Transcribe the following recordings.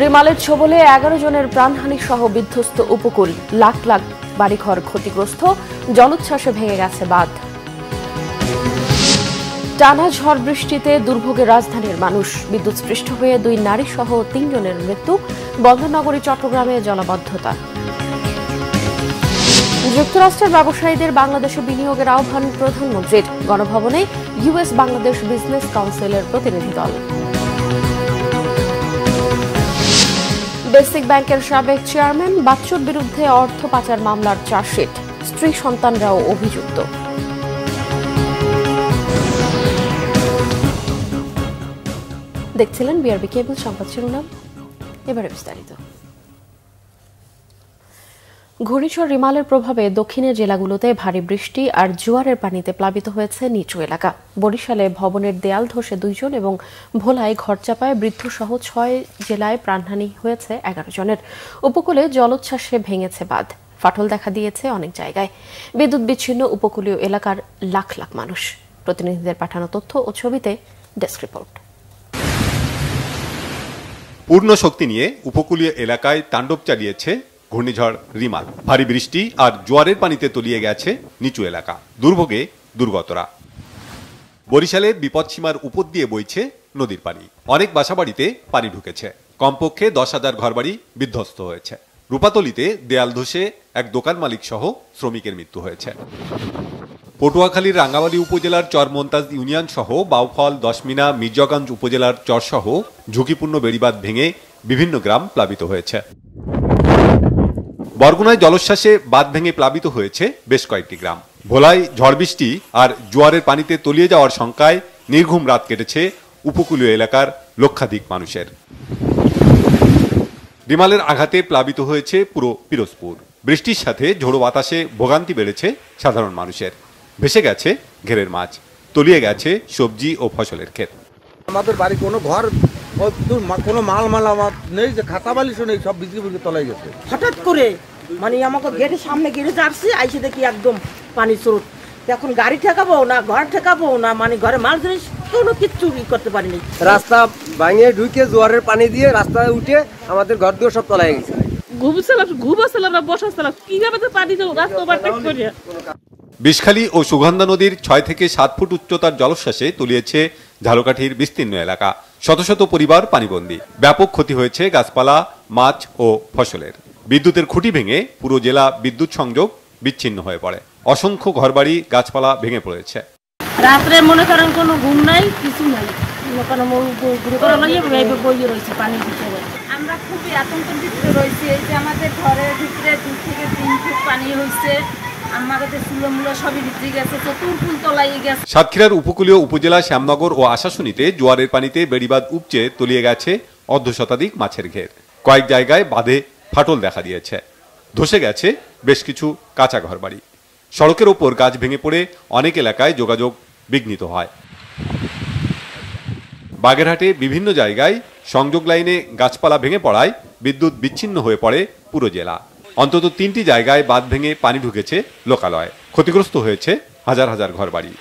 রিমালের ছোবলে 11 জনের প্রাণহানি সহ বিধ্বস্ত উপকূল, লাখ লাখ বাড়িঘর ক্ষতিগ্রস্ত, জলোচ্ছ্বাসে ভেঙে গেছে বাঁধ। টানা ঝড় বৃষ্টিতে দুর্ভোগে রাজধানীর মানুষ, বিদ্যুৎস্পৃষ্ট হয়ে 2 নারী সহ 3 জনের মৃত্যু। বন্দরনগরী চট্টগ্রামে জলাবদ্ধতা। যুক্তরাষ্ট্রের ব্যবসায়ীদের বাংলাদেশে বিনিয়োগের আহ্বান প্রধানমন্ত্রীর। গণভবনে ইউএস বাংলাদেশ বিজনেস কাউন্সিলের প্রতিনিধি দল। বেসিক ব্যাংকের সাবেক চেয়ারম্যান বাচ্চুর বিরুদ্ধে অর্থ পাচার মামলার চার্জশিট, স্ত্রী সন্তানরাও অভিযুক্ত। দেখছিলেন বিআরবি কেবল সংবাদ শিরোনাম, এবারে বিস্তারিত। ঘূর্ণিঝড় রিমালের প্রভাবে দক্ষিণের জেলাগুলোতে ভারী বৃষ্টি আর জোয়ারের পানিতে প্লাবিত হয়েছে নিচু এলাকা। বরিশালে ভবনের দেয়াল ধসে 2 জন এবং ভোলায় ঘরচাপায় বৃদ্ধসহ 6 জেলায় প্রাণহানি হয়েছে 11 জনের। উপকূলে জলোচ্ছ্বাসে ভেঙেছে বাঁধ, ফাটল দেখা দিয়েছে অনেক জায়গায়। বিদ্যুৎ বিচ্ছিন্ন উপকূলীয় এলাকার লাখ লাখ মানুষ। প্রতিনিধিদের পাঠানো তথ্য ও ছবিতে ডেস্ক রিপোর্ট। পূর্ণ শক্তি নিয়ে উপকূলীয় এলাকায় তাণ্ডব চালিয়েছে ঘূর্ণিঝড় রিমাল। ভারী বৃষ্টি আর জোয়ারের পানিতে তলিয়ে গেছে নিচু এলাকা, দুর্ভোগে দুর্গতরা। বরিশালের বিপদসীমার উপর দিয়ে বইছে নদীর পানি। অনেক বাসাবাড়িতে পানি ঢুকেছে, কমপক্ষে 10,000 ঘরবাড়ি বিধ্বস্ত হয়েছে। রূপাতলীতে দেয়াল ধসে এক দোকান মালিক সহ শ্রমিকের মৃত্যু হয়েছে। পটুয়াখালীর রাঙ্গামালী উপজেলার চরমন্তাজ ইউনিয়ন সহ বাউফল, দশমিনা, মির্জাগঞ্জ উপজেলার চরসহ ঝুঁকিপূর্ণ বেড়িবাঁধ ভেঙে বিভিন্ন গ্রাম প্লাবিত হয়েছে। বরগুনায় জলোচ্ছ্বাসে বাঁধ ভেঙে প্লাবিত হয়েছে বেশ কয়েকটি গ্রাম। ভোলায় ঝড় বৃষ্টি আর জোয়ারের পানিতে তলিয়ে যাওয়ার শঙ্কায় নির্ঘুম রাত কেটেছে উপকূলীয় এলাকার লক্ষাধিক মানুষের। রিমালের আঘাতে প্লাবিত হয়েছে পুরো পিরোজপুর। বৃষ্টির সাথে ঝোড়ো বাতাসে ভোগান্তি বেড়েছে সাধারণ মানুষের। ভেসে গেছে ঘেরের মাছ, তলিয়ে গেছে সবজি ও ফসলের ক্ষেত। আমাদের বাড়ি কোনো ঘর, কোনো মাল আমার নেই, যে খাতা বালিশও নেই, সব বিক্রি করে তলায় গেছে। হঠাৎ করে মানে আমাকে গেটের সামনে গেড়ে যাচ্ছি, আইসে দেখি একদম পানি স্রোত। এখন গাড়ি ঠেকাবো না, ঘর ঠেকাবো না, মানে ঘরে মাল জিনিস কোনো কিচ্ছু করতে পারিনি। রাস্তা ভাঙে ঢুকে জোয়ারের পানি দিয়ে রাস্তায় উঠে আমাদের ঘর দিয়ে সব তলায় গেছে। বিষখালী ও সুগন্ধা নদীর 6 থেকে 7 ফুট উচ্চতার জলোচ্ছ্বাসে তলিয়েছে ঝালকাঠির বিস্তীর্ণ এলাকা। শত শত পরিবার পানিবন্দী। ব্যাপক ক্ষতি হয়েছে গাছপালা, মাছ ও ফসলের। বিদ্যুতের খুঁটি ভেঙে পুরো জেলা বিদ্যুৎ সংযোগ বিচ্ছিন্ন হয়ে পড়ে। অসংখ্য ঘরবাড়ি, গাছপালা ভেঙে পড়েছে। রাত্রে মনে করেন কোনো ঘুম নাই, কিছু নাই। আমরা খুবই আতঙ্কের ভিতরে রয়েছি। এই যে আমাদের ঘরের ভিতরে 2 থেকে 3 ফুট পানি হয়েছে, আমাদের চুলোমুলো সবই ভিতরে গেছে, চতুর্পুল তলায় গেছে। সাতক্ষীরার উপকূলীয় উপজেলা শ্যামনগর ও আশাশুনিতে জোয়ারের পানিতে বেড়িবাঁধ উপচে তলিয়ে গেছে অর্ধশতাধিক মাছের ঘের। কয়েক জায়গায় বাঁধে ফাটল দেখা দিয়েছে। ধসে গেছে বেশ কিছু কাঁচা ঘরবাড়ি। সড়কের ওপর গাছ ভেঙে পড়ে অনেক এলাকায় যোগাযোগ বিঘ্নিত হয়। বাগেরহাটে বিভিন্ন জায়গায় সংযোগ লাইনে গাছপালা ভেঙে পড়ায় বিদ্যুৎ বিচ্ছিন্ন হয়ে পড়ে পুরো জেলা। অন্তত 3টি জায়গায় বাঁধ ভেঙে পানি ঢুকেছে লোকালয়ে। ক্ষতিগ্রস্ত হয়েছে হাজার হাজার ঘরবাড়ি।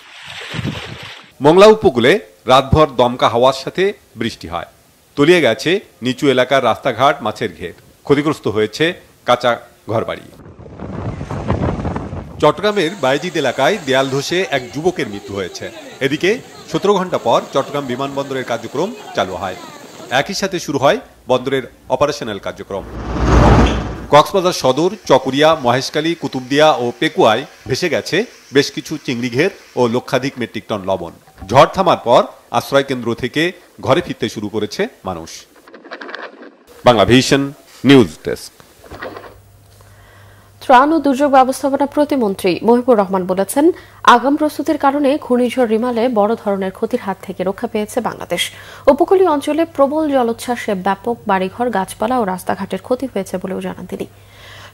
মংলা উপকূলে রাতভর দমকা হাওয়ার সাথে বৃষ্টি হয়। তলিয়ে গেছে নিচু এলাকার রাস্তাঘাট, মাছের ঘের। ক্ষতিগ্রস্ত হয়েছে কাঁচা ঘরবাড়ি। চট্টগ্রামের বায়েজিদ এলাকায় দেয়াল ধসে এক যুবকের মৃত্যু হয়েছে। এদিকে 17 ঘন্টা পর চট্টগ্রাম বিমানবন্দরের কার্যক্রম চালু হয়। একই সাথে শুরু হয় বন্দরের অপারেশনাল কার্যক্রম। কক্সবাজার সদর, চকরিয়া, মহেশখালী, কুতুবদিয়া ও পেকুয়ায় ভেসে গেছে বেশ কিছু চিংড়ি ঘের ও লক্ষাধিক মেট্রিক টন লবণ। ঝড় থামার পর আশ্রয় কেন্দ্র থেকে ঘরে ফিরতে শুরু করেছে মানুষ। Bangla vision news desk. ত্রাণ ও দুর্যোগ ব্যবস্থাপনা প্রতিমন্ত্রী মহিবুর রহমান বলেছেন, আগাম প্রস্তুতির কারণে ঘূর্ণিঝড় রিমালে বড় ধরনের ক্ষতির হাত থেকে রক্ষা পেয়েছে বাংলাদেশ। উপকূলীয় অঞ্চলে প্রবল জলোচ্ছ্বাসে ব্যাপক বাড়িঘর, গাছপালা ও রাস্তাঘাটের ক্ষতি হয়েছে বলেও জানান তিনি।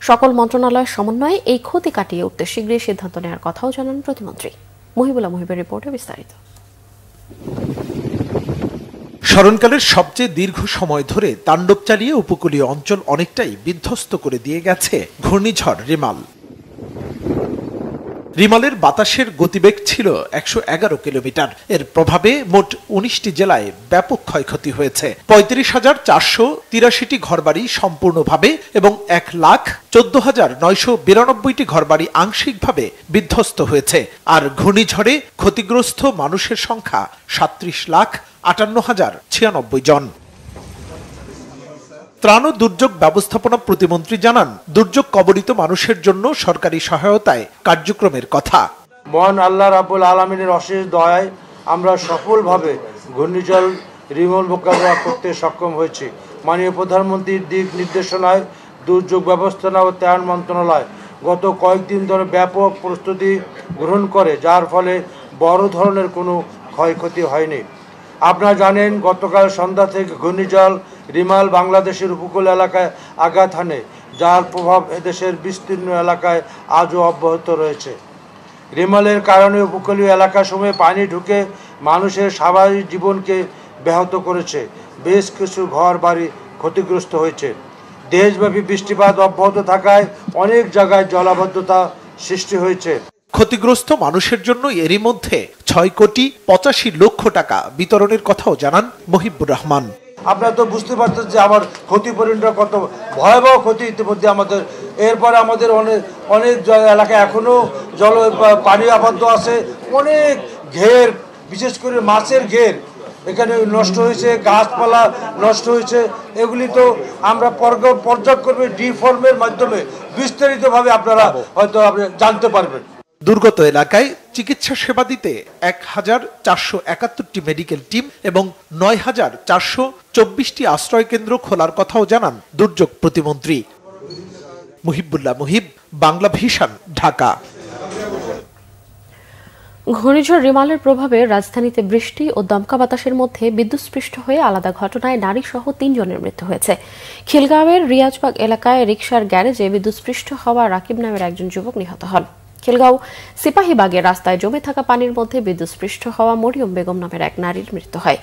সকল মন্ত্রণালয়ের সমন্বয়ে এই ক্ষতি কাটিয়ে উঠতে শীঘ্রই সিদ্ধান্ত নেওয়ার কথাও জানান প্রতিমন্ত্রী। মহিবুল্লাহ মহিবের রিপোর্টে বিস্তারিত। স্মরণকালের সবচেয়ে দীর্ঘ সময় ধরে তাণ্ডব চালিয়ে উপকূলীয় অঞ্চল অনেকটাই বিধ্বস্ত করে দিয়ে গেছে ঘূর্ণিঝড় রিমাল। রিমালের বাতাসের গতিবেগ ছিল 111 কিলোমিটার। এর প্রভাবে মোট 19টি জেলায় ব্যাপক ক্ষয়ক্ষতি হয়েছে। 35,483টি ঘরবাড়ি সম্পূর্ণভাবে এবং 1,14,992টি ঘরবাড়ি আংশিকভাবে বিধ্বস্ত হয়েছে। আর ঘূর্ণিঝড়ে ক্ষতিগ্রস্ত মানুষের সংখ্যা 37,58,096 জন। ত্রাণ ও দুর্যোগ ব্যবস্থাপনা প্রতিমন্ত্রী জানান, দুর্যোগ কবলিত মানুষের জন্য সরকারি সহায়তায় কার্যক্রমের কথা। মহান আল্লাহ রাব্বুল আলামিনের অশেষ দয়ায় আমরা সফলভাবে ঘূর্ণিঝড় রিমল মোকাবিলা করতে সক্ষম হয়েছি। মাননীয় প্রধানমন্ত্রীর দিক নির্দেশনায় দুর্যোগ ব্যবস্থাপনা ও ত্রাণ মন্ত্রণালয় গত কয়েকদিন ধরে ব্যাপক প্রস্তুতি গ্রহণ করে, যার ফলে বড় ধরনের কোনো ক্ষয়ক্ষতি হয়নি। আপনারা জানেন, গতকাল সন্ধ্যা থেকে ঘূর্ণিঝড় রিমাল বাংলাদেশের উপকূল এলাকায় আঘাত হানে, যার প্রভাব এদেশের বিস্তীর্ণ এলাকায় আজও অব্যাহত রয়েছে। রিমালের কারণে উপকূলীয় এলাকাসমূহে পানি ঢুকে মানুষের স্বাভাবিক জীবনকে ব্যাহত করেছে। বেশ কিছু ঘর বাড়ি ক্ষতিগ্রস্ত হয়েছে। দেশব্যাপী বৃষ্টিপাত অব্যাহত থাকায় অনেক জায়গায় জলাবদ্ধতা সৃষ্টি হয়েছে। ক্ষতিগ্রস্ত মানুষের জন্য এরই মধ্যে 6,85,00,000 টাকা বিতরণের কথাও জানান মহিবুর রহমান। আপনারা তো বুঝতে পারছেন যে আমার ক্ষতিপূরণটা কত ভয়াবহ ক্ষতি ইতিমধ্যে আমাদের। এরপরে আমাদের অনেক এলাকায় এখনো পানি আবদ্ধ আছে। অনেক ঘের, বিশেষ করে মাছের ঘের এখানে নষ্ট হয়েছে, গাছপালা নষ্ট হয়েছে। এগুলি তো আমরা পর্যায়ক্রমে ডিফর্মের মাধ্যমে বিস্তারিতভাবে আপনারা হয়তো জানতে পারবেন। দুর্গত এলাকায় চিকিৎসা সেবা দিতে 1,471টি মেডিকেল টিম এবং 9,424টি আশ্রয় কেন্দ্র খোলার কথাও জানান দুর্যোগ প্রতিমন্ত্রী। মুহিবুল্লাহ মুহিব, বাংলা ভিশন, ঢাকা। ঘূর্ণিঝড় রিমালের প্রভাবে রাজধানীতে বৃষ্টি ও দমকা বাতাসের মধ্যে বিদ্যুৎস্পৃষ্ট হয়ে আলাদা ঘটনায় নারীসহ 3 জনের মৃত্যু হয়েছে। খিলগাঁওয়ের রিয়াজবাগ এলাকায় রিকশার গ্যারেজে বিদ্যুৎস্পৃষ্ট হওয়া রাকিব নামের একজন যুবক নিহত হন। খিলগাঁও সিপাহীবাগে রাস্তায় জমে থাকা পানির মধ্যে বিদ্যুৎস্পৃষ্ট হওয়া মরিয়ম বেগম নামের এক নারীর মৃত্যু হয়।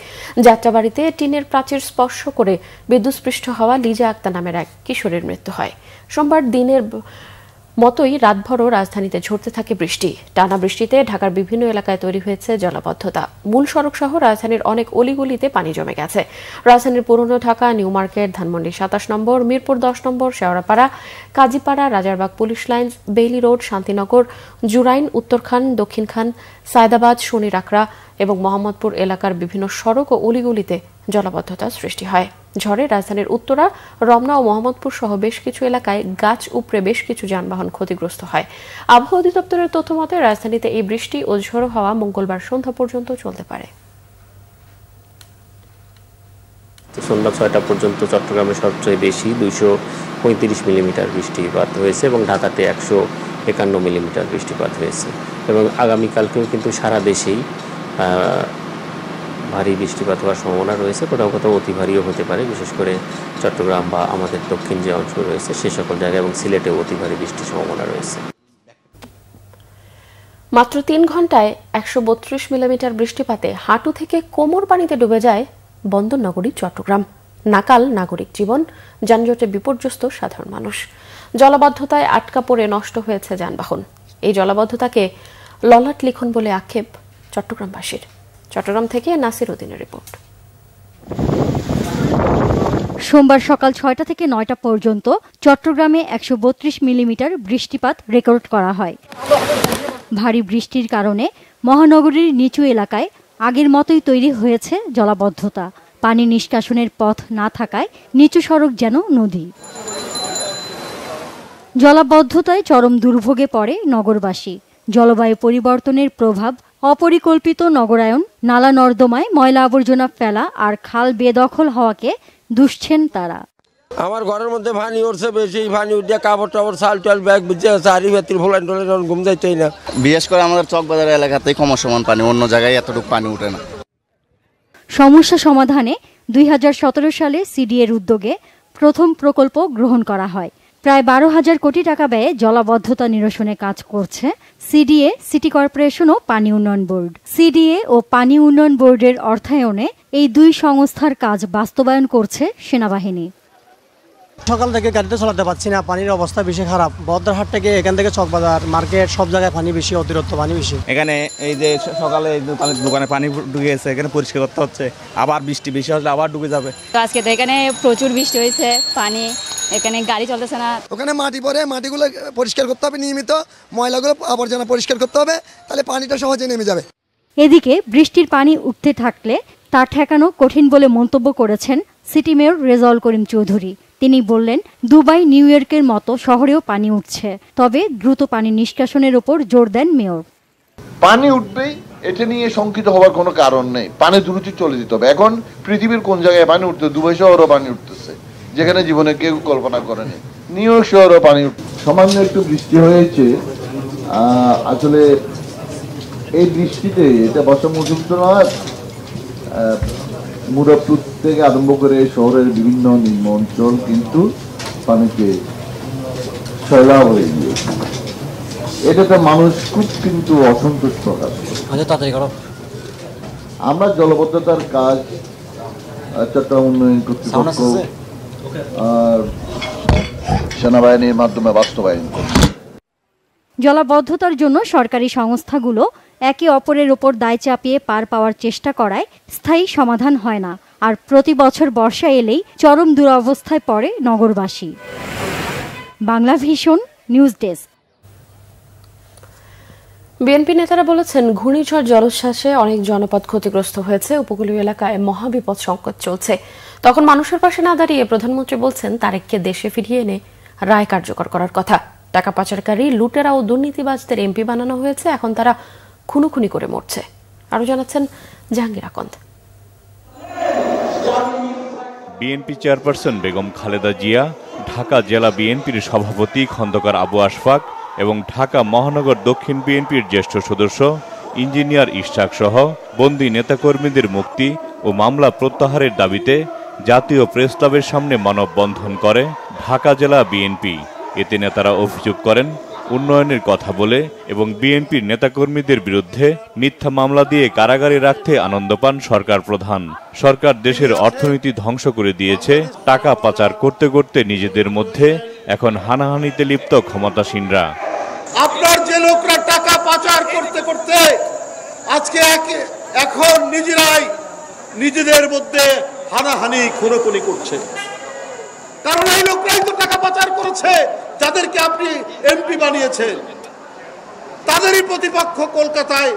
যাত্রাবাড়িতে টিনের প্রাচীর স্পর্শ করে বিদ্যুৎস্পৃষ্ট হওয়া লিজা আক্তার নামের এক কিশোরের মৃত্যু হয়। সোমবার দিনের মতোই রাতভরও রাজধানীতে ঝরতে থাকে বৃষ্টি। টানা বৃষ্টিতে ঢাকার বিভিন্ন এলাকায় তৈরি হয়েছে জলাবদ্ধতা। মূল সড়ক সহ রাজধানীর অনেক অলিগলিতে পানি জমে গেছে। রাজধানীর পুরনো ঢাকা, নিউ মার্কেট, ধানমন্ডি 27 নম্বর, মিরপুর 10 নম্বর, Shewrapara, Kazipara, Rajarbag police line, Bailey Road, Shantinagar, Jurain, Uttarkhan, Dakshinkhan, Saydabad, Shonir Akhra এবং মোহাম্মদপুর এলাকার বিভিন্ন সড়ক ও অলিগলিতে জলাবদ্ধতা সৃষ্টি হয়। ঝড়ে রাজধানীর উত্তরা, রমনা ও মোহাম্মদপুর সহ বেশ কিছু এলাকায় গাছ উপড়ে বেশ কিছু যানবাহন ক্ষতিগ্রস্ত হয়। আবহাওয়া অধিদপ্তরের তথ্য মতে রাজধানীতে এই বৃষ্টি ও ঝোড়ো হাওয়া মঙ্গলবার সন্ধ্যা পর্যন্ত চলতে পারে। সন্ধ্যা 6টা পর্যন্ত চট্টগ্রামে সবচেয়ে বেশি 235 মিলিমিটার বৃষ্টিপাত হয়েছে এবং ঢাকাতে 151 মিলিমিটার বৃষ্টিপাত হয়েছে। এবং আগামীকালকেও কিন্তু সারা দেশেই ভারী বৃষ্টিপাত হওয়ার সম্ভাবনা রয়েছে। কোথাও কোথাও অতি ভারীও হতে পারে, বিশেষ করে চট্টগ্রাম বা আমাদের দক্ষিণ যে অঞ্চল রয়েছে সে সকল জায়গায়, এবং সিলেটেও অতি ভারী বৃষ্টির সম্ভাবনা রয়েছে। মাত্র 3 ঘন্টায় 132 মিলিমিটার বৃষ্টিপাতে হাঁটু থেকে কোমর পানিতে ডুবে যায় বন্দরনগরী চট্টগ্রাম। নাকাল নাগরিক জীবন, যানজটে বিপর্যস্ত সাধারণ মানুষ। জলাবদ্ধতায় আটকা পড়ে নষ্ট হয়েছে যানবাহন। এই জলাবদ্ধতাকে ললাট লিখন বলে আক্ষেপ চট্টগ্রামবাসীর। চট্টগ্রাম থেকে নাসির উদ্দিনের রিপোর্ট। সোমবার সকাল 6টা থেকে 9টা পর্যন্ত চট্টগ্রামে 132 মিলিমিটার বৃষ্টিপাত রেকর্ড করা হয়। ভারী বৃষ্টির কারণে মহানগরীর নিচু এলাকায় আগের মতোই তৈরি হয়েছে জলাবদ্ধতা। পানি নিষ্কাশনের পথ না থাকায় নিচু সড়ক যেন নদী। জলাবদ্ধতায় চরম দুর্ভোগে পড়ে নগরবাসী। জলবায়ু পরিবর্তনের প্রভাব, অপরিকল্পিত নগরায়ন, নালা নর্দমায় ময়লা আবর্জনা ফেলা আর খাল বেদখল হওয়াকে দুষছেন তারা। আমার ঘরের মধ্যে পানি উঠছে বেশি, পানি উঠে কাপড় টাপড় চাল টাল ব্যাগ বুঝে আছে, হাড়ি ভেতর ফোলান টোলান ঘুম যাইতেই না। বিশেষ করে আমাদের চকবাজার এলাকাতেই সমান পানি, অন্য জায়গায় এতটুকু পানি উঠে না। সমস্যা সমাধানে 2017 সালে সিডিএর উদ্যোগে প্রথম প্রকল্প গ্রহণ করা হয়। প্রায় 12,000 কোটি টাকা ব্যয়ে জলাবদ্ধতা নিরসনে কাজ করছে সিডিএ, সিটি কর্পোরেশন ও পানি উন্নয়ন বোর্ড। সিডিএ ও পানি উন্নয়ন বোর্ডের অর্থায়নে এই দুই সংস্থার কাজ বাস্তবায়ন করছে সেনাবাহিনী। সকাল থেকে গাড়িতে চালাতে পারছি না, পানির অবস্থা বেশি খারাপ। বদ্রহাট থেকে এখান থেকে চকবাজার মার্কেট সব জায়গায় পানি বেশি, অতিরিক্ত পানি বেশি। এখানে এই যে সকালে দোকানে পানি ঢুকে গেছে, এখানে পরিষ্কার করতে হচ্ছে, আবার বৃষ্টি বেশি হলে আবার ঢুকে যাবে। তো আজকে তো এখানে প্রচুর বৃষ্টি হয়েছে, পানি এখানে গাড়ি চলতেছে না। ওখানে মাটি পড়ে, মাটিগুলো পরিষ্কার করতে হবে নিয়মিত, ময়লাগুলো আবর্জনা পরিষ্কার করতে হবে, তাহলে পানিটা সহজে নেমে যাবে। এদিকে বৃষ্টির পানি উঠতে থাকলে তা ঠেকানো কঠিন বলে মন্তব্য করেছেন সিটি মেয়র রেজাউল করিম চৌধুরী। তিনি বললেন, দুবাই নিউ ইয়র্কের মতো শহরেও পানি উঠছে, তবে দ্রুত পানি নিষ্কাশনের উপর জোর দেন মেয়র। পানি উঠবেই, এটা নিয়ে শঙ্কিত হওয়ার কোনো কারণ নেই। পানি দ্রুত চলে যেতে হবে। এখন পৃথিবীর কোন জায়গায় পানি উঠতে, দুবাই শহরও পানি উঠতেছে, যেখানে জীবনে কেউ কল্পনা করেনি। নিউ ইয়র্ক শহরও পানি সামান্য একটু বৃষ্টি হয়েছে। আসলে এই বৃষ্টিতে এটা বর্ষা মৌসুম তো নয়, মুরাদপুর থেকে আরম্ভ করে শহরের বিভিন্ন নিম্ন অঞ্চল কিন্তু পানিতে সয়লাব হয়ে গিয়েছে। এটাতে মানুষ খুব কিন্তু অসন্তোষ প্রকাশ করে। আমরা জলবদ্ধতার কাজ চট্টগ্রাম উন্নয়ন কর্তৃপক্ষ আর সেনাবাহিনীর মাধ্যমে বাস্তবায়ন করি। জলাবদ্ধতার জন্য সরকারি সংস্থাগুলো একে অপরের ওপর দায় চাপিয়ে পার পাওয়ার চেষ্টা করায় স্থায়ী সমাধান হয় না, আর প্রতি বছর বর্ষা এলেই চরম দুরবস্থায় পড়ে নগরবাসী। Bangla vision news desk. BNP নেতারা বলেছেন, ঘূর্ণিঝড় জলোচ্ছ্বাসে অনেক জনপদ ক্ষতিগ্রস্ত হয়েছে, উপকূলীয় এলাকায় মহাবিপদ সংকট চলছে। তখন মানুষের পাশে না দাঁড়িয়ে প্রধানমন্ত্রী বলছেন তারেককে দেশে ফিরিয়ে এনে রায় কার্যকর করার কথা। টাকা পাচারকারী, লুটেরা ও দুর্নীতিবাজদের এমপি বানানো হয়েছে, এখন তারা খুনোখুনি করে মরছে। আরো জানাচ্ছেন জাহাঙ্গীর আকন্দ। বিএনপি চেয়ারপারসন বেগম খালেদা জিয়া, ঢাকা জেলা বিএনপির সভাপতি খন্দকার আবু আশফাক এবং ঢাকা মহানগর দক্ষিণ বিএনপির জ্যেষ্ঠ সদস্য ইঞ্জিনিয়ার ইশাক সহ বন্দী নেতাকর্মীদের মুক্তি ও মামলা প্রত্যাহারের দাবিতে জাতীয় প্রেস ক্লাবের সামনে মানববন্ধন করে ঢাকা জেলা বিএনপি। এতে নেতারা অভিযোগ করেন, উন্নয়নের কথা বলে এবং বিএনপির নেতাকর্মীদের বিরুদ্ধে মিথ্যা মামলা দিয়ে কারাগারে রাখতে আনন্দ পান সরকার প্রধান। সরকার দেশের অর্থনীতি ধ্বংস করে দিয়েছে, টাকা পাচার করতে করতে নিজেদের মধ্যে এখন হানাহানিতে লিপ্ত ক্ষমতাসীনরা। আপনার যে লোকরা টাকা পাচার করতে করতে আজকে এখন নিজেরাই নিজেদের মধ্যে হানাহানি খুনোখুনি করছে, কারণ এই লোকরাই তো টাকা পাচার করেছে, যাদেরকে আপনি এমপি বানিয়েছেন। তাদেরই প্রতিপক্ষ কলকাতায়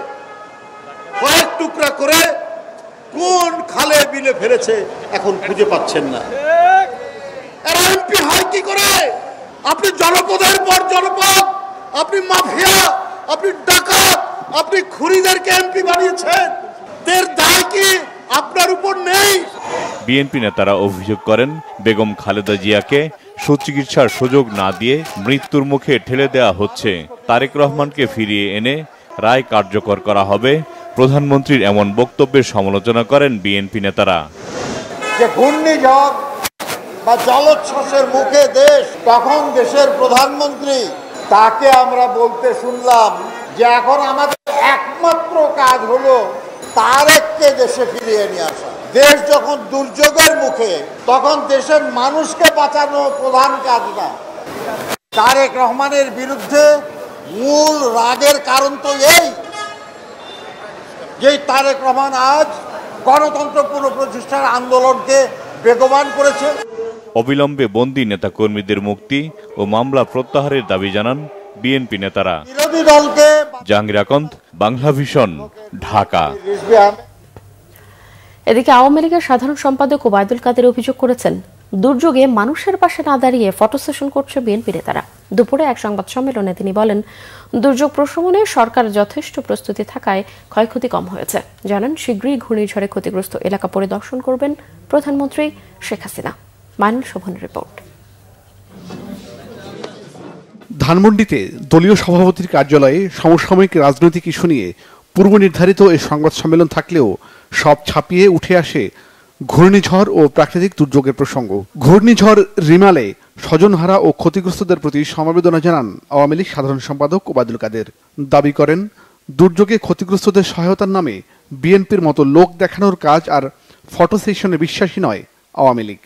কয়েক টুকরা করে কোন খালে বিলে ফেলেছে এখন খুঁজে পাচ্ছেন না। এরা এমপি হয় কি করে? আপনি জনপদের পর জনপদ, আপনি মাফিয়া, আপনি ডাকাত, আপনি খুনিদেরকে এমপি বানিয়েছেন। এর দায় কি আপনার উপর নেই? বিএনপি নেতারা অভিযোগ করেন, বেগম খালেদা জিয়াকে সুচিকিৎসার সুযোগ না দিয়ে মৃত্যুর মুখে ঠেলে দেওয়া হচ্ছে। তারেক রহমানকে ফিরিয়ে এনে রায় কার্যকর করা হবে। প্রধানমন্ত্রীর এমন বক্তব্যের সমালোচনা করেন বিএনপি নেতারা। যে ঘূর্ণিঝড় বা জলোচ্ছ্বাসের মুখে দেশ, তখন দেশের প্রধানমন্ত্রী তাকে আমরা বলতে শুনলাম যে এখন আমাদের একমাত্র কাজ হলো তারেককে দেশে ফিরিয়ে নিয়ে আসা। দেশ যখন দুর্যোগের মুখে, তখন দেশের মানুষকে বাঁচানো প্রধান কাজ না। তারেক রহমানের বিরুদ্ধে মূল রাগের কারণ তো এই যে তারেক রহমান আজ গণতন্ত্র পুনঃপ্রতিষ্ঠার আন্দোলনকে বেগবান করেছে। অবিলম্বে বন্দী নেতাকর্মীদের মুক্তি ও মামলা প্রত্যাহারের দাবি জানান বিএনপি নেতারা। বিরোধী দলকে জাহাঙ্গীর আকন্দ, বাংলা ভিশন, ঢাকা। এদিকে আওয়ামী লীগের সাধারণ সম্পাদক ওবায়দুল কাদের অভিযোগ করেছেন, দুর্যোগে মানুষের পাশে না দাঁড়িয়ে ফটো সেশন করছে বিএনপি নেতারা। দুপুরে এক সংবাদ সম্মেলনে তিনি বলেন, দুর্যোগ প্রশমনে সরকার যথেষ্ট প্রস্তুতি থাকায় ক্ষয়ক্ষতি কম হয়েছে। জানান, শীঘ্রই ঘূর্ণিঝড়ে ক্ষতিগ্রস্ত এলাকা পরিদর্শন করবেন প্রধানমন্ত্রী শেখ হাসিনা। মাইনুল শোভনের রিপোর্ট। ধানমন্ডিতে দলীয় সভাপতির কার্যালয়ে সমসাময়িক রাজনৈতিক ইস্যু নিয়ে পূর্ব নির্ধারিত এই সংবাদ সম্মেলন থাকলেও সব ছাপিয়ে উঠে আসে ঘূর্ণিঝড় ও প্রাকৃতিক দুর্যোগের প্রসঙ্গ। ঘূর্ণিঝড় রিমালে স্বজনহারা ও ক্ষতিগ্রস্তদের প্রতি সমবেদনা জানান আওয়ামী লীগ সাধারণ সম্পাদক ওবায়দুল কাদের। দাবি করেন, দুর্যোগে ক্ষতিগ্রস্তদের সহায়তার নামে বিএনপির মতো লোক দেখানোর কাজ আর ফটো সেশনে বিশ্বাসী নয় আওয়ামী লীগ।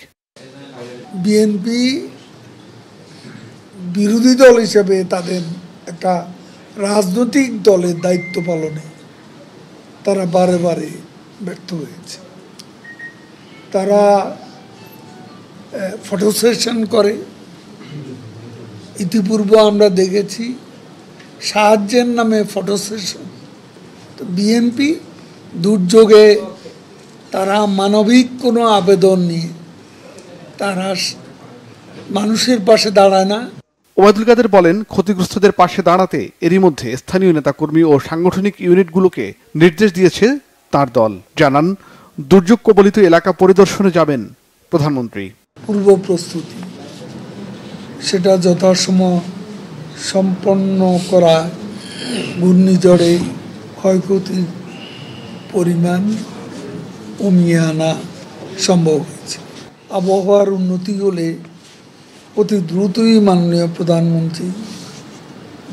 বিএনপি বিরোধী দল হিসেবে তাদের একটা রাজনৈতিক দলের দায়িত্ব পালনে তারা বারে বারে ব্যর্থ হয়েছে। তারা ফটো সেশন করে, ইতিপূর্বে আমরা দেখেছি সাহায্যের নামে ফটো সেশন। তো বিএনপি দুর্যোগে তারা মানবিক কোনো আবেদন নিয়ে তারা মানুষের পাশে দাঁড়ায় না। ওবায়দুল কাদের বলেন, ক্ষতিগ্রস্তদের পাশে দাঁড়াতে এরই মধ্যে স্থানীয় নেতাকর্মী ও সাংগঠনিক ইউনিটগুলোকে নির্দেশ দিয়েছে তার দল। জানান, দুর্যোগ কবলিত এলাকা পরিদর্শনে যাবেন প্রধানমন্ত্রী। পূর্ব প্রস্তুতি সেটা যথাসময় সম্পন্ন করা, ঘূর্ণিঝড়ে ক্ষয়ক্ষতির পরিমাণ কমিয়ে আনা সম্ভব হয়েছে। আবহাওয়ার উন্নতি হলে অতি দ্রুতই মাননীয় প্রধানমন্ত্রী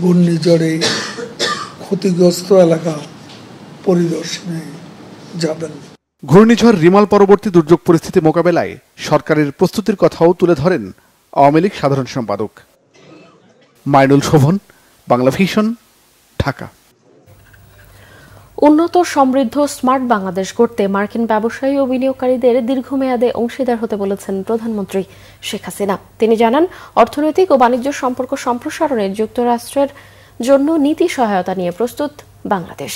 ঘূর্ণিঝড়ে ক্ষতিগ্রস্ত এলাকা পরিদর্শনে যাবেন। ঘূর্ণিঝড় রিমাল পরবর্তী দুর্যোগ পরিস্থিতি মোকাবেলায় সরকারের প্রস্তুতির কথাও তুলে ধরেন আওয়ামী লীগ সাধারণ সম্পাদক। মাইনুল শোভন, বাংলা ভিশন, ঢাকা। উন্নত সমৃদ্ধ স্মার্ট বাংলাদেশ গড়তে মার্কিন ব্যবসায়ী ও বিনিয়োগকারীদের দীর্ঘমেয়াদে অংশীদার হতে বলেছেন প্রধানমন্ত্রী শেখ হাসিনা। তিনি জানান, অর্থনৈতিক ও বাণিজ্য সম্পর্ক সম্প্রসারণে যুক্তরাষ্ট্রের জন্য নীতি সহায়তা নিয়ে প্রস্তুত বাংলাদেশ।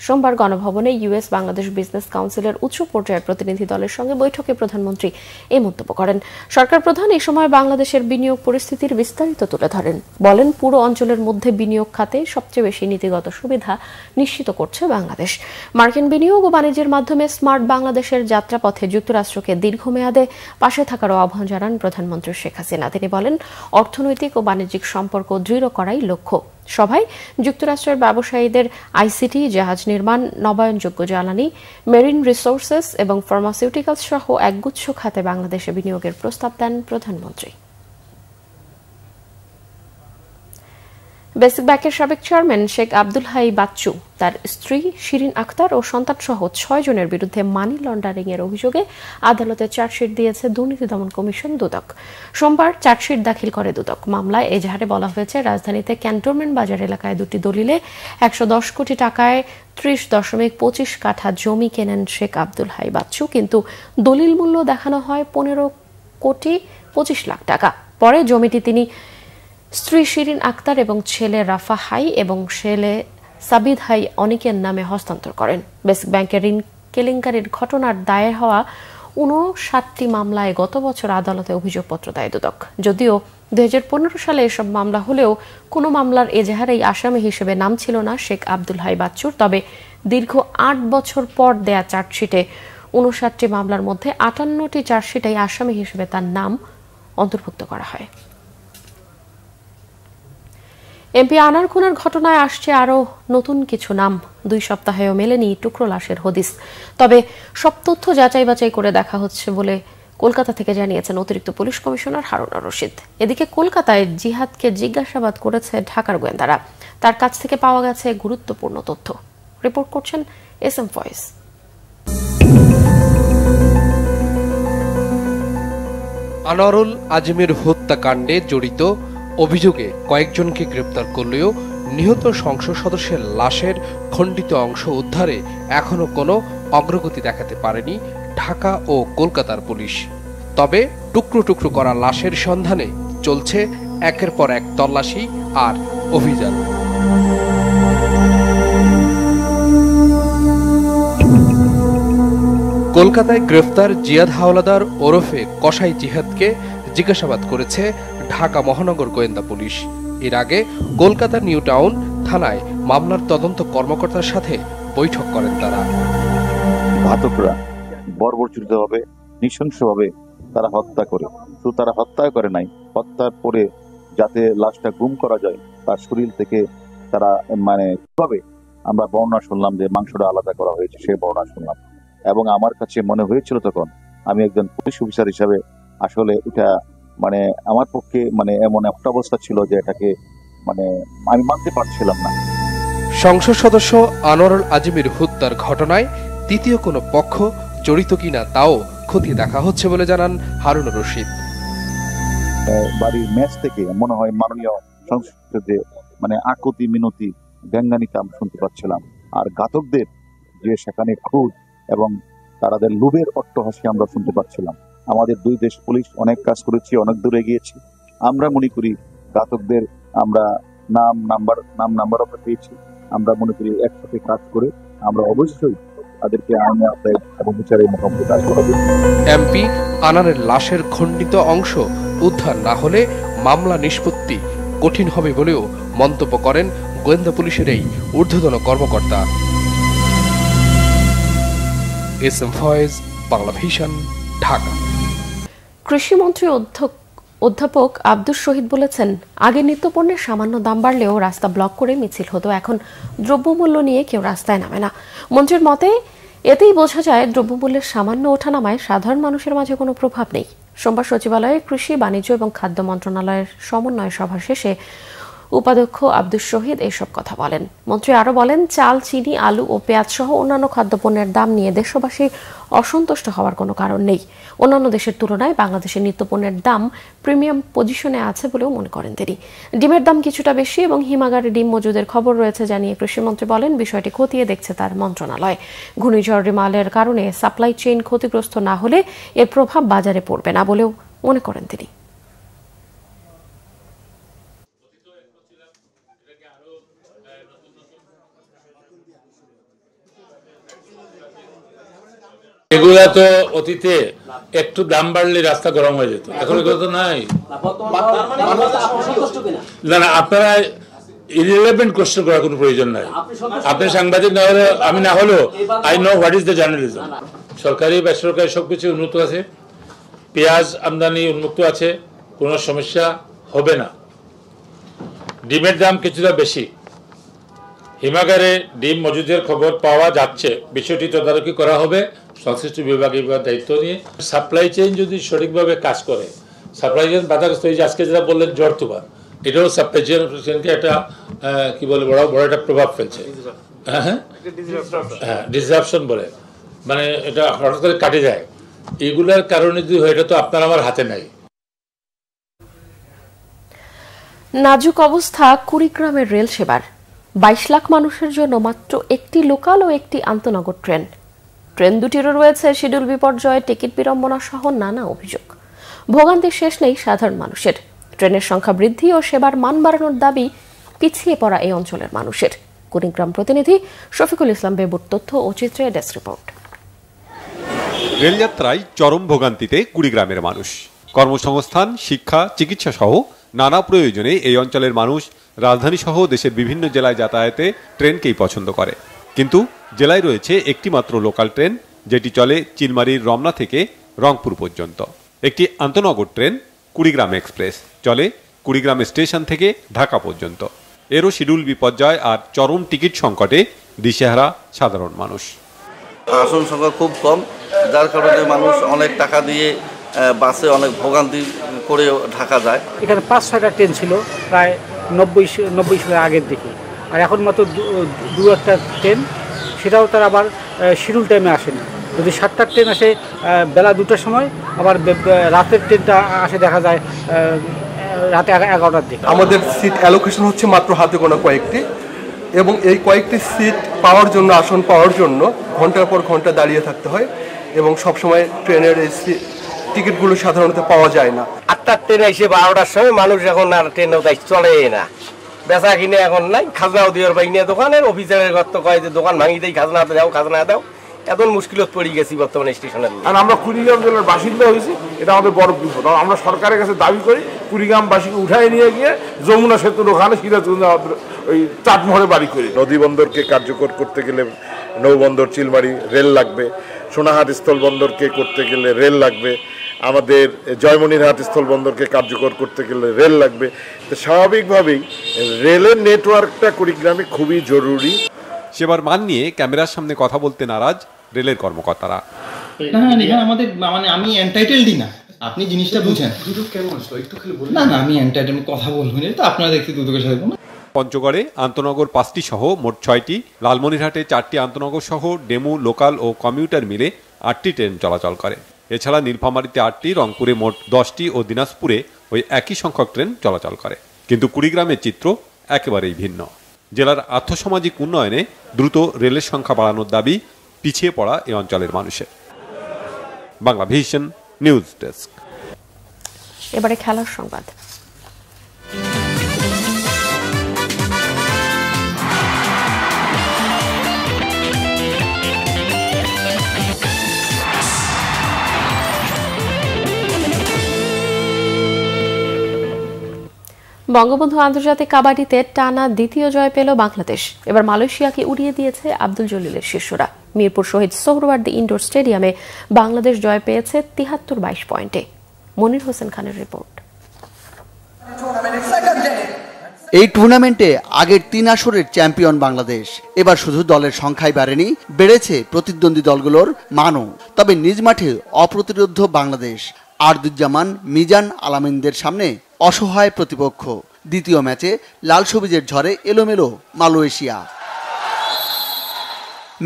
সোমবার গণভবনে ইউএস বাংলাদেশ বিজনেস কাউন্সিলের উচ্চ পর্যায়ের প্রতিনিধি দলের সঙ্গে বৈঠকে প্রধানমন্ত্রী এই মন্তব্য করেন। সরকার প্রধান এই সময় বাংলাদেশের বিনিয়োগ পরিস্থিতির বিস্তারিত তুলে ধরেন। বলেন, পুরো অঞ্চলের মধ্যে বিনিয়োগ খাতে সবচেয়ে বেশি নীতিগত সুবিধা নিশ্চিত করছে বাংলাদেশ। মার্কিন বিনিয়োগ ও বাণিজ্যের মাধ্যমে স্মার্ট বাংলাদেশের যাত্রাপথে যুক্তরাষ্ট্রকে দীর্ঘমেয়াদে পাশে থাকারও আহ্বান জানান প্রধানমন্ত্রী শেখ হাসিনা। তিনি বলেন, অর্থনৈতিক ও বাণিজ্যিক সম্পর্ক দৃঢ় করাই লক্ষ্য। সভায় যুক্তরাষ্ট্রের ব্যবসায়ীদের আইসিটি, জাহাজ নির্মাণ, নবায়নযোগ্য জ্বালানি, মেরিন রিসোর্সেস এবং ফার্মাসিউটিক্যালস সহ একগুচ্ছ খাতে বাংলাদেশে বিনিয়োগের প্রস্তাব দেন প্রধানমন্ত্রী। বেসিক ব্যাংকের সাবেক চেয়ারম্যান শেখ আব্দুল হাই বাচ্চু, তার স্ত্রী শিরিন আক্তার ও সন্তানসহ 6 জনের বিরুদ্ধে মানি লন্ডারিং এর অভিযোগে আদালতে চার্জশিট দিয়েছে দুর্নীতি দমন কমিশন দুদক। সোমবার চার্জশিট দাখিল করে দুদক। মামলায় এজাহারে বলা হয়েছে, রাজধানীতে ক্যান্টনমেন্ট বাজার এলাকায় 2টি দলিলে 110 কোটি টাকায় 30.25 কাঠা জমি কেনেন শেখ আব্দুল হাই বাচ্চু, কিন্তু দলিল মূল্য দেখানো হয় 15.25 লাখ টাকা। পরে জমিটি তিনি স্ত্রী শিরিন আক্তার এবং ছেলে রাফা হাই এবং ছেলে সাবিদ হাই অনিকের নামে হস্তান্তর করেন। বেসিক ব্যাংকের ঋণ কেলেঙ্কারির ঘটনার দায়ের হওয়া 59টি মামলায় গত বছর আদালতে অভিযোগপত্র দেয় দুদক। যদিও 2015 সালে এসব মামলা হলেও কোনো মামলার এজাহারেই আসামি হিসেবে নাম ছিল না শেখ আব্দুল হাই বাচ্চুর। তবে দীর্ঘ 8 বছর পর দেয়া চার্জশিটে 59টি মামলার মধ্যে 58টি চার্জশিটেই আসামি হিসেবে তার নাম অন্তর্ভুক্ত করা হয়। এমপি আনার খুনের ঘটনায় আসছে আরও নতুন কিছু নাম। 2 সপ্তাহেও মেলেনি টুকরো লাশের হদিস। তবে সব তথ্য যাচাই বাছাই করে দেখা হচ্ছে বলে কলকাতা থেকে জানিয়েছেন অতিরিক্ত পুলিশ কমিশনার হারুন আর রশিদ। এদিকে কলকাতায় জিহাদকে জিজ্ঞাসাবাদ করেছে ঢাকার গোয়েন্দারা। তার কাছ থেকে পাওয়া গেছে গুরুত্বপূর্ণ তথ্য। রিপোর্ট করছেন এসএম ফয়েজ। আনোয়ারুল আজমের হত্যাকাণ্ডে জড়িত অভিযোগে কয়েকজনকে গ্রেপ্তার করলেও নিহত সংসদ সদস্যের লাশের খণ্ডিত অংশ উদ্ধারে এখনো কোনো অগ্রগতি দেখাতে পারেনি ঢাকা ও কলকাতার পুলিশ। তবে টুকরো টুকরো করা লাশের সন্ধানে চলছে একের পর এক তল্লাশি আর অভিযান। কলকাতায় গ্রেফতার জিয়াদ হাওলাদার ওরফে কসাই জিহাদকে জিজ্ঞাসাবাদ করেছে ঢাকা মহানগর গোয়েন্দা পুলিশ। এর আগে কলকাতা নিউ টাউন থানায় মামলার তদন্ত কর্মকর্তার সাথে বৈঠক করেন তারা। ঘাতকরা বর্বরচিতভাবে নৃশংসভাবে তারা হত্যা করে, শুধু তারা হত্যা করে নাই, হত্যার পরে যাতে লাশটা গুম করা যায় তার শরীর থেকে তারা কিভাবে আমরা বর্ণনা শুনলাম যে মাংসটা আলাদা করা হয়েছে, সে বর্ণনা শুনলাম। এবং আমার কাছে মনে হয়েছিল তখন আমি একজন পুলিশ অফিসার হিসাবে আসলে এটা আমার পক্ষে এমন একটা অবস্থা ছিল যে এটাকে আমি মানতে পারছিলাম না। সংসদ সদস্য আনোয়ারুল আজমের হত্যার ঘটনায় তৃতীয় কোনো পক্ষ জড়িত কিনা তাও খতিয়ে দেখা হচ্ছে বলে জানান হারুন রশিদ। বাড়ির ম্যাচ থেকে মনে হয় মাননীয় সংসদে মানে আকুতি মিনতি ব্যঙ্গানিকা আমরা শুনতে পাচ্ছিলাম। আর ঘাতকদের যে সেখানে ক্রোধ এবং তাদের লোভের অট্টহাসি আমরা শুনতে পাচ্ছিলাম। আমাদের দুই দেশ পুলিশ অনেক কাজ করেছি, অনেক দূরে গিয়েছি। আমরা মনে করি ঘাতকদের আমরা নাম নাম্বার পেয়েছি। আমরা মনে করি একসাথে কাজ করে আমরা অবশ্যই তাদেরকে আইনে আওতায় এবং বিচারের মুখোমুখি কাজ করব। এমপি আনারের লাশের খণ্ডিত অংশ উদ্ধার না হলে মামলা নিষ্পত্তি কঠিন হবে বলেও মন্তব্য করেন গোয়েন্দা পুলিশের এই ঊর্ধ্বতন কর্মকর্তা। S M Foyez, Bangla Vision, Dhaka. কৃষিমন্ত্রী অধ্যাপক আব্দুস শহীদ বলেছেন, আগে নিত্যপণ্যের সামান্য দাম বাড়লেও রাস্তা ব্লক করে মিছিল হতো, এখন দ্রব্যমূল্য নিয়ে কেউ রাস্তায় নামে না। মন্ত্রীর মতে এতেই বোঝা যায় দ্রব্যমূল্যের সামান্য ওঠানামায় সাধারণ মানুষের মাঝে কোনো প্রভাব নেই। সোমবার সচিবালয়ে কৃষি, বাণিজ্য এবং খাদ্য মন্ত্রণালয়ের সমন্বয় সভা শেষে উপাধ্যক্ষ আব্দুস শহীদ এসব কথা বলেন। মন্ত্রী আরও বলেন, চাল, চিনি, আলু ও পেঁয়াজ সহ অন্যান্য খাদ্যপণ্যের দাম নিয়ে দেশবাসী অসন্তুষ্ট হওয়ার কোনো কারণ নেই। অন্যান্য দেশের তুলনায় বাংলাদেশের নিত্যপণ্যের দাম প্রিমিয়াম পজিশনে আছে বলেও মনে করেন তিনি। ডিমের দাম কিছুটা বেশি এবং হিমাগারে ডিম মজুদের খবর রয়েছে জানিয়ে কৃষিমন্ত্রী বলেন, বিষয়টি খতিয়ে দেখছে তার মন্ত্রণালয়। ঘূর্ণিঝড় রিমালের কারণে সাপ্লাই চেইন ক্ষতিগ্রস্ত না হলে এর প্রভাব বাজারে পড়বে না বলেও মনে করেন তিনি। এগুলা তো অতীতে একটু দাম বাড়লে রাস্তা গরম হয়ে যেত, এখন এগুলো তো নাই। না না, আপনারা ইররিলেভেন্ট কোশ্চেন করার কোনো প্রয়োজন নাই। আপনি সাংবাদিক না হলে, আমি না হলেও I know what is the journalism. সরকারি বেসরকারি সবকিছু উন্নত আছে, পেঁয়াজ আমদানি উন্মুক্ত আছে, কোনো সমস্যা হবে না। ডিমের দাম কিছুটা বেশি, হিমাগারে ডিম মজুদের খবর পাওয়া যাচ্ছে, বিষয়টি তদারকি করা হবে সংশ্লিষ্ট বিভাগের দায়িত্ব নিয়ে। সাপ্লাই চেইন যদি সঠিকভাবে কাজ করে, সাপ্লাই চেইন বাধাগ্রস্ত হয়েছে, আজকে যেটা বললেন জ্বর তুফান, এটাও সাপ্লাই চেইনকে একটা কি বলে বড় একটা প্রভাব ফেলছে। হ্যাঁ, ডিসরাপশন বলে, মানে এটা হঠাৎ করে কাটে যায়। এগুলার কারণে যদি হয়, এটা তো আপনার আমার হাতে নাই। নাজুক অবস্থা কুড়িগ্রামের রেল সেবার। 22 লাখ মানুষের জন্য মাত্র একটি লোকাল ও একটি আন্তনগর ট্রেন দুটিরও রয়েছে শিডিউল বিপর্যয়, টিকিট বিড়ম্বনা সহ নানা অভিযোগ। ভোগান্তির শেষ নেই সাধারণ মানুষের। ট্রেনের সংখ্যা বৃদ্ধি ও সেবার মান বাড়ানোর দাবি পিছিয়ে পড়া এই অঞ্চলের মানুষের। কুড়িগ্রাম প্রতিনিধি শফিকুল ইসলাম বেবুর তথ্য ও চিত্রে ডেস্ক রিপোর্ট। রেলযাত্রায় চরম ভোগান্তিতে কুড়িগ্রামের মানুষ। কর্মসংস্থান, শিক্ষা, চিকিৎসা সহ নানা প্রয়োজনে এই অঞ্চলের মানুষ রাজধানী সহ দেশের বিভিন্ন জেলায় যাতায়াতে ট্রেনকেই পছন্দ করে। কিন্তু জেলায় রয়েছে একটি মাত্র লোকাল ট্রেন, যেটি চলে চিলমারির রমনা থেকে রংপুর পর্যন্ত। একটি আন্তনগর ট্রেন কুড়িগ্রাম এক্সপ্রেস চলে কুড়িগ্রাম স্টেশন থেকে ঢাকা পর্যন্ত। এরও শিডিউল বিপর্যয় আর চরম টিকিট সংকটে দিশেহারা সাধারণ মানুষ। আসন সংখ্যা খুব কম, যার কারণে মানুষ অনেক টাকা দিয়ে বাসে অনেক ভোগান্তি করে ঢাকা যায়। এখানে 5-6টা ট্রেন ছিল প্রায় 90 সালের আগের দিকে, আর এখন মাত্র 2-1টা ট্রেন, সেটাও তার আবার শিডিউল টাইমে আসেনি। যদি 7টার ট্রেন আসে বেলা 2টার সময়, আবার রাতের ট্রেনটা আসে দেখা যায় রাতে 11টার দিকে। আমাদের সিট অ্যালোকেশন হচ্ছে মাত্র হাতে গোনা কয়েকটি, এবং এই কয়েকটি সিট পাওয়ার জন্য, আসন পাওয়ার জন্য ঘন্টার পর ঘন্টা দাঁড়িয়ে থাকতে হয়, এবং সবসময় ট্রেনের এই টিকিটগুলো সাধারণত পাওয়া যায় না। 8টার ট্রেন এসে 12টার সময় মানুষ এখন আর ট্রেনেও চলে না, বেচা কিনে এখন নাই। খাজনাও দেওয়ার পাই না দোকানের, অফিসারের গত কয় যে দোকান ভাঙি দেয়, খাজনা দাও। এত মুশকিলত পড়ে গেছি বর্তমানে স্টেশনের। আর আমরা কুড়িগ্রাম জেলার বাসিন্দা হয়েছি, এটা আমাদের বড় বিপদ। আমরা সরকারের কাছে দাবি করি কুড়িগ্রামবাসীকে উঠায় নিয়ে গিয়ে যমুনা সেতুর ওখানে সিরাজগঞ্জ ওই চাটমোহরে বাড়ি করি। নদী বন্দরকে কার্যকর করতে গেলে নৌবন্দর চিলমারি রেল লাগবে, সোনাহাট স্থল বন্দরকে করতে গেলে রেল লাগবে, আমাদের জয়মনিরহাট স্থল বন্দরকে কার্যকর করতে গেলে রেল লাগবে। তো স্বাভাবিকভাবেই রেলের নেটওয়ার্কটা কুড়িগ্রামে খুবই জরুরি। সেবার মান নিয়ে ক্যামেরার সামনে কথা বলতে নারাজ রেলের কর্মকর্তারা। আমাদের মানে আমি এন্টাইটেলডই না, আপনি জিনিসটা বুঝেন। না আমি এন্টাইটেল কথা বলবো না, তো আপনারা দেখতে দুদকের সাথে। পঞ্চগড়ে আন্তনগর 5টি সহ মোট 6টি, লালমনিরহাটে 4টি আন্তনগর সহ ডেমু, লোকাল ও কমিউটার মিলে 8টি ট্রেন চলাচল করে। এছাড়া নীলফামারীতে 8টি, রংপুরে মোট 10টি ও দিনাজপুরে ওই একই সংখ্যক ট্রেন চলাচল করে। কিন্তু কুড়িগ্রামের চিত্র একেবারেই ভিন্ন। জেলার আর্থসামাজিক উন্নয়নে দ্রুত রেলের সংখ্যা বাড়ানোর দাবি পিছিয়ে পড়া এই অঞ্চলের মানুষের। Bangla vision news desk. এবারে খেলার সংবাদ। বঙ্গবন্ধু আন্তর্জাতিক কাবাডিতে টানা দ্বিতীয় জয় পেল বাংলাদেশ। এবার মালয়েশিয়াকে উড়িয়ে দিয়েছে আব্দুল জলিলের শিষ্যরা। মিরপুর শহীদ সোহরাওয়ার্দী ইনডোর স্টেডিয়ামে বাংলাদেশ জয় পেয়েছে ৭৩-২২ পয়েন্টে। মনির হোসেন খানের রিপোর্ট। এই টুর্নামেন্টে আগের ৩ আসরের চ্যাম্পিয়ন বাংলাদেশ। এবার শুধু দলের সংখ্যাই বাড়েনি, বেড়েছে প্রতিদ্বন্দ্বী দলগুলোর মানও। তবে নিজ মাঠে অপ্রতিরোধ্য বাংলাদেশ। আরদুজ্জামান, মিজান, আলামিনদের সামনে অসহায় প্রতিপক্ষ। দ্বিতীয় ম্যাচে লাল সবুজের ঝড়ে এলোমেলো মালয়েশিয়া।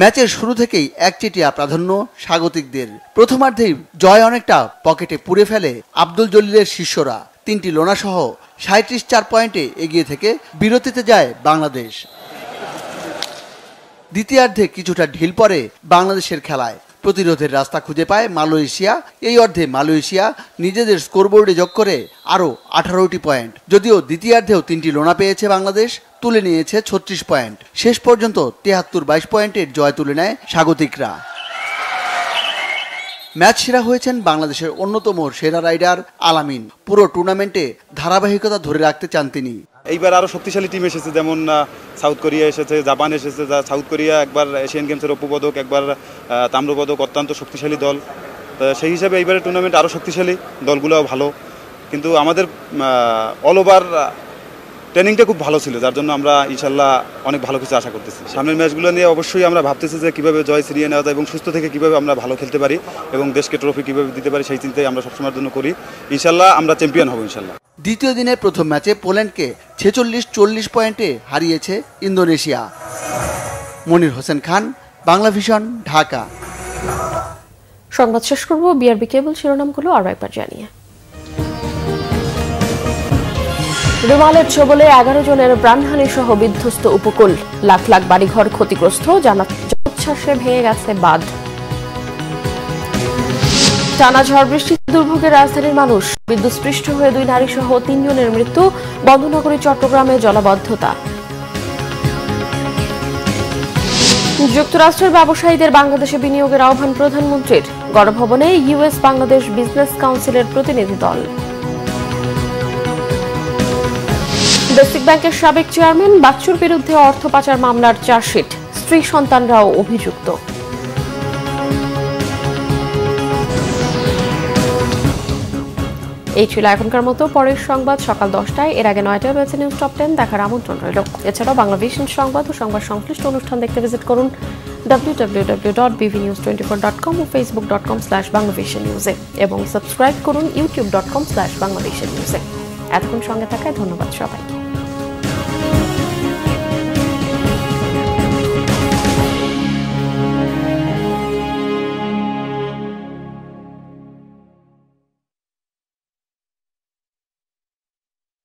ম্যাচের শুরু থেকেই একচেটিয়া প্রাধান্য স্বাগতিকদের। প্রথমার্ধেই জয় অনেকটা পকেটে পুড়ে ফেলে আব্দুল জলিলের শিষ্যরা। ৩টি লোনাসহ ৩৭-৪ পয়েন্টে এগিয়ে থেকে বিরতিতে যায় বাংলাদেশ। দ্বিতীয়ার্ধে কিছুটা ঢিল পড়ে বাংলাদেশের খেলায়। প্রতিরোধের রাস্তা খুঁজে পায় মালয়েশিয়া। এই অর্ধে মালয়েশিয়া নিজেদের স্কোরবোর্ডে যোগ করে আরও 18টি পয়েন্ট। যদিও দ্বিতীয়ার্ধেও 3টি লোনা পেয়েছে বাংলাদেশ, তুলে নিয়েছে 36 পয়েন্ট। শেষ পর্যন্ত ৭৩-২২ পয়েন্টের জয় তুলে নেয় স্বাগতিকরা। ম্যাচ সেরা হয়েছেন বাংলাদেশের অন্যতম সেরা রাইডার আলামিন। পুরো টুর্নামেন্টে ধারাবাহিকতা ধরে রাখতে চান তিনি। এইবার আরও শক্তিশালী টিম এসেছে, যেমন সাউথ কোরিয়া এসেছে, জাপান এসেছে। সাউথ কোরিয়া একবার এশিয়ান গেমসের রৌপ্য পদক, একবার তাম্রপদক, অত্যন্ত শক্তিশালী দল। সেই হিসাবে এইবারের টুর্নামেন্ট আরও শক্তিশালী, দলগুলোও ভালো। কিন্তু আমাদের অল ওভার ট্রেনিংটা খুব ভালো ছিল, যার জন্য আমরা ইনশাল্লাহ অনেক ভালো কিছু আশা করতেছি। সামনের ম্যাচগুলো নিয়ে অবশ্যই আমরা ভাবতেছি যে কীভাবে জয় ছিনিয়ে নেওয়া যায় এবং সুস্থ থেকে কীভাবে আমরা ভালো খেলতে পারি এবং দেশকে ট্রফি কীভাবে দিতে পারি, সেই চিন্তাই আমরা সবসময়ের জন্য করি। ইনশাল্লাহ আমরা চ্যাম্পিয়ন হব ইনশাল্লাহ। দ্বিতীয় দিনের প্রথম ম্যাচে পোল্যান্ডকে 46-40 পয়েন্টে হারিয়েছে ইন্দোনেশিয়া। মনির হোসেন খান, বাংলা ভিশন, ঢাকা। সংবাদ শেষ করব বিআরবি কেবল শিরোনামগুলো আরও একবার জানিয়ে। রিমালের ছবলে 11 জনের প্রাণহানি সহ বিধ্বস্ত উপকূল। লাখ লাখ বাড়িঘর ক্ষতিগ্রস্ত, জলোচ্ছ্বাসে ভেঙে গেছে বাঁধ। টানা ঝড় বৃষ্টিতে দুর্ভোগে রাজধানীর মানুষ। বিদ্যুৎস্পৃষ্ট হয়ে 2 নারী সহ 3 জনের মৃত্যু। বন্ধনগরী চট্টগ্রামে জলাবদ্ধতা। যুক্তরাষ্ট্রের ব্যবসায়ীদের বাংলাদেশে বিনিয়োগের আহ্বান প্রধানমন্ত্রীর। গণভবনে ইউএস বাংলাদেশ বিজনেস কাউন্সিলের প্রতিনিধি দল। বেসিক ব্যাংকের সাবেক চেয়ারম্যান বাচ্চুর বিরুদ্ধে অর্থ পাচার মামলার চার্জশিট। স্ত্রী সন্তানরাও অভিযুক্ত। এই ছিল এখনকার মতো। পরের সংবাদ সকাল 10টায়, এর আগে 9টায় রয়েছে নিউজ টপ 10 দেখার আমন্ত্রণ রইল। এছাড়াও বাংলা ভিশন সংবাদ ও সংবাদ সংশ্লিষ্ট অনুষ্ঠান দেখতে ভিজিট করুন www.bvnews24.com ও facebook.com/banglavishnnews এবং সাবস্ক্রাইব করুন youtube.com/banglavishnnews। এতক্ষণ সঙ্গে থাকায় ধন্যবাদ সবাইকে।